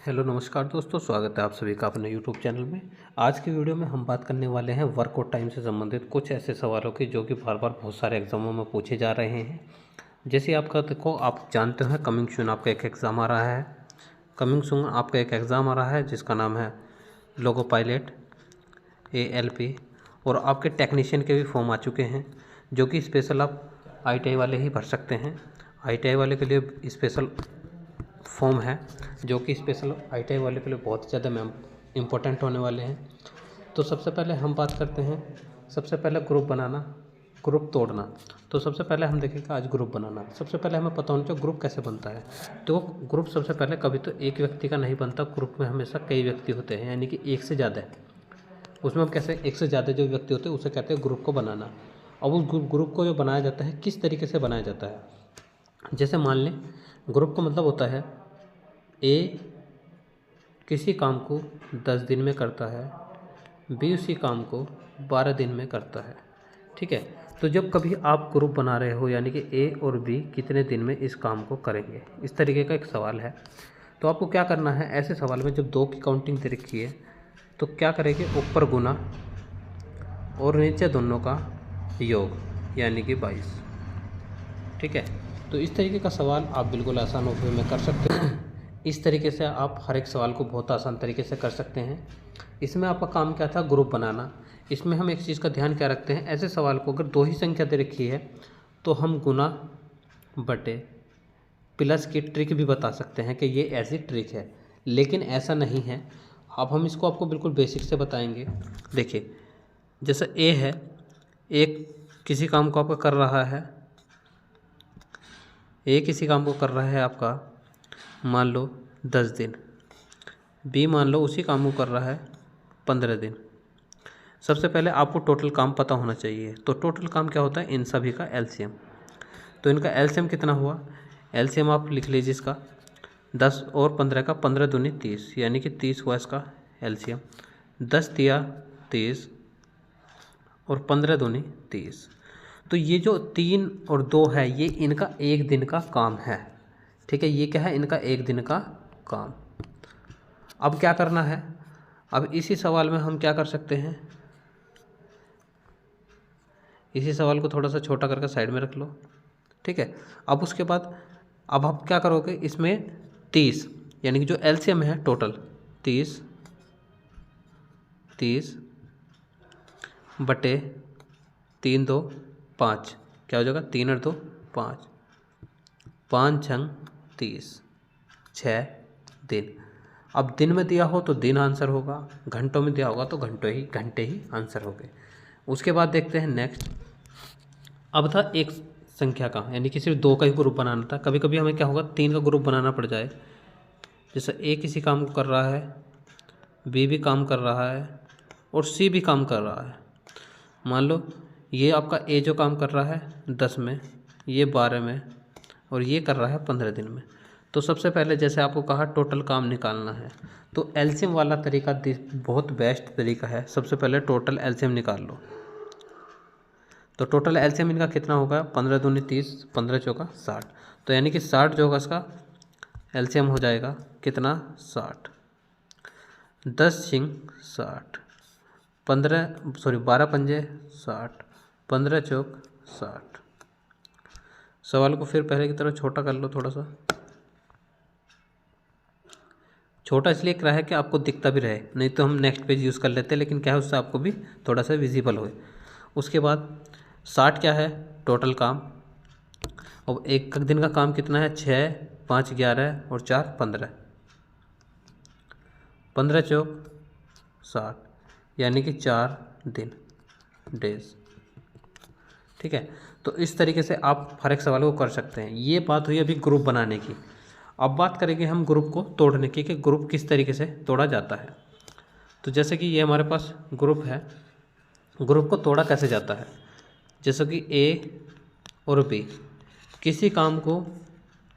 Hello नमस्कार दोस्तों, स्वागत है आप सभी का अपने यूट्यूब चैनल में। आज की वीडियो में हम बात करने वाले हैं वर्क और टाइम से संबंधित कुछ ऐसे सवालों की जो कि बार बार बहुत सारे एग्जामों में पूछे जा रहे हैं। जैसे आपका देखो, आप जानते हैं कमिंग सून आपका एक एग्ज़ाम आ रहा है। कमिंग सून आपका एक एग्ज़ाम आ रहा है जिसका नाम है लोगो पायलट ALP, और आपके टेक्नीशियन के भी फॉर्म आ चुके हैं जो कि स्पेशल आप ITI वाले ही भर सकते हैं। ITI वाले के लिए स्पेशल फॉर्म है जो कि स्पेशल ITI वाले के लिए बहुत ही ज़्यादा इम्पोर्टेंट होने वाले हैं। तो सबसे पहले हम बात करते हैं, सबसे पहले ग्रुप बनाना, ग्रुप तोड़ना। तो सबसे पहले हम देखेंगे आज ग्रुप बनाना। सबसे पहले हमें पता होना चाहिए ग्रुप कैसे बनता है। तो ग्रुप सबसे पहले कभी तो एक व्यक्ति का नहीं बनता, ग्रुप में हमेशा कई व्यक्ति होते हैं, यानी कि एक से ज़्यादा। उसमें हम कैसे एक से ज़्यादा जो व्यक्ति होते हैं उसे कहते हैं ग्रुप को बनाना। अब उस ग्रुप को जो बनाया जाता है किस तरीके से बनाया जाता है, जैसे मान लें ग्रुप का मतलब होता है A किसी काम को 10 दिन में करता है, B उसी काम को 12 दिन में करता है। ठीक है, तो जब कभी आप ग्रुप बना रहे हो यानी कि A और B कितने दिन में इस काम को करेंगे, इस तरीके का एक सवाल है। तो आपको क्या करना है, ऐसे सवाल में जब 2 की काउंटिंग दे रखी है तो क्या करेंगे, ऊपर गुना और नीचे दोनों का योग यानी कि 22। ठीक है, तो इस तरीके का सवाल आप बिल्कुल आसान वे में कर सकते हैं। इस तरीके से आप हर एक सवाल को बहुत आसान तरीके से कर सकते हैं। इसमें आपका काम क्या था, ग्रुप बनाना। इसमें हम एक चीज़ का ध्यान क्या रखते हैं, ऐसे सवाल को अगर 2 ही संख्या दे रखी है तो हम गुना बटे प्लस की ट्रिक भी बता सकते हैं कि ये ऐसी ट्रिक है, लेकिन ऐसा नहीं है। अब हम इसको आपको बिल्कुल बेसिक से बताएंगे। देखिए, जैसे A है, एक किसी काम को आपका कर रहा है, A किसी काम को कर रहा है आपका मान लो 10 दिन, B मान लो उसी काम को कर रहा है 15 दिन। सबसे पहले आपको टोटल काम पता होना चाहिए। तो टोटल काम क्या होता है, इन सभी का LCM। तो इनका LCM कितना हुआ, LCM आप लिख लीजिए इसका 10 और 15 का 15 दूनी 30, यानी कि 30 हुआ इसका LCM। 10 दिया 30 और 15 दूनी 30। तो ये जो 3 और 2 है ये इनका एक दिन का काम है। ठीक है, ये क्या है, इनका एक दिन का काम। अब क्या करना है, अब इसी सवाल में हम क्या कर सकते हैं, इसी सवाल को थोड़ा सा छोटा करके साइड में रख लो। ठीक है, अब उसके बाद अब आप क्या करोगे, इसमें 30 यानी कि जो LCM है टोटल 30 बटे 3 2 5, क्या हो जाएगा, 3 और 2 5, 5 छंग 30, 6 दिन। अब दिन में दिया हो तो दिन आंसर होगा, घंटों में दिया होगा तो घंटे ही आंसर हो गए। उसके बाद देखते हैं नेक्स्ट। अब था एक संख्या का, यानी कि सिर्फ 2 का ही ग्रुप बनाना था। कभी कभी हमें क्या होगा, 3 का ग्रुप बनाना पड़ जाए। जैसे A किसी काम को कर रहा है, B भी काम कर रहा है और C भी काम कर रहा है। मान लो ये आपका A जो काम कर रहा है 10 में, ये 12 में और ये कर रहा है 15 दिन में। तो सबसे पहले जैसे आपको कहा टोटल काम निकालना है, तो LCM वाला तरीका बहुत बेस्ट तरीका है। सबसे पहले टोटल LCM निकाल लो। तो टोटल LCM इनका कितना होगा, 15 दूनी 30, 15 चौका 60। तो यानी कि 60 जो होगा इसका LCM हो जाएगा कितना, 60। 10 छिंग 60, 12 पंजे 60, 15 चौक 60। सवाल को फिर पहले की तरह छोटा कर लो, थोड़ा सा छोटा इसलिए करा है कि आपको दिखता भी रहे, नहीं तो हम नेक्स्ट पेज यूज़ कर लेते हैं, लेकिन क्या है उससे आपको भी थोड़ा सा विजिबल हो। उसके बाद 60 क्या है टोटल काम। अब एक दिन का काम कितना है, 6 5 11 और 4 15, 15 चौक 60, यानी कि 4 दिन डेज। ठीक है, तो इस तरीके से आप हर एक सवाल को कर सकते हैं। ये बात हुई अभी ग्रुप बनाने की। अब बात करेंगे हम ग्रुप को तोड़ने की कि ग्रुप किस तरीके से तोड़ा जाता है। तो जैसे कि ये हमारे पास ग्रुप है, ग्रुप को तोड़ा कैसे जाता है, जैसे कि A और B किसी काम को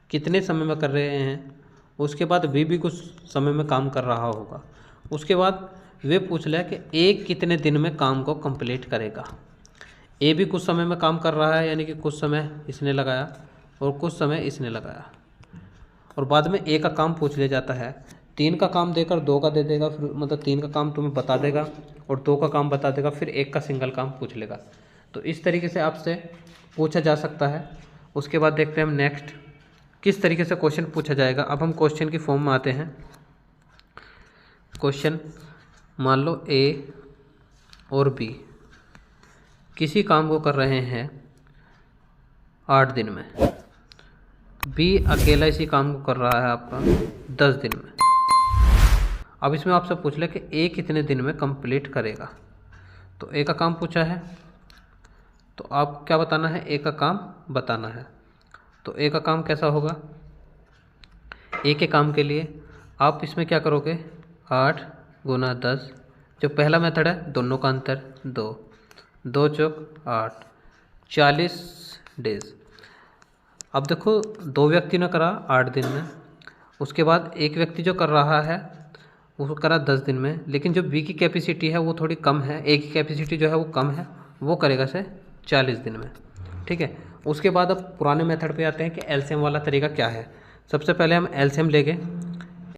कितने समय में कर रहे हैं, उसके बाद B भी कुछ समय में काम कर रहा होगा। उसके बाद वे पूछ लिया कि A कितने दिन में काम को कंप्लीट करेगा। A भी कुछ समय में काम कर रहा है, यानी कि कुछ समय इसने लगाया और कुछ समय इसने लगाया, और बाद में A का काम पूछ लिया जाता है 3 का काम देकर 2 का दे देगा, फिर मतलब 3 का काम तुम्हें बता देगा और 2 का काम बता देगा, फिर 1 का सिंगल काम पूछ लेगा। तो इस तरीके से आपसे पूछा जा सकता है। उसके बाद देखते हैं हम नेक्स्ट किस तरीके से क्वेश्चन पूछा जाएगा। अब हम क्वेश्चन की फॉर्म में आते हैं। क्वेश्चन मान लो ए और बी किसी काम को कर रहे हैं 8 दिन में, बी अकेला इसी काम को कर रहा है आपका 10 दिन में। अब इसमें आपसे पूछ ले कि ए कितने दिन में कंप्लीट करेगा। तो ए का काम पूछा है, तो आप क्या बताना है, ए का काम बताना है। तो ए का काम कैसा होगा, ए के काम के लिए आप इसमें क्या करोगे, 8 गुना 10, जो पहला मेथड है दोनों का अंतर 2, 2 चौक 8, 40 डेज। अब देखो 2 व्यक्ति ने करा 8 दिन में, उसके बाद एक व्यक्ति जो कर रहा है वो करा 10 दिन में, लेकिन जो बी की कैपेसिटी है वो थोड़ी कम है, ए की कैपेसिटी जो है वो कम है, वो करेगा से 40 दिन में। ठीक है। उसके बाद अब पुराने मेथड पे आते हैं कि एलसीएम वाला तरीका क्या है। सबसे पहले हम एलसीएम लेंगे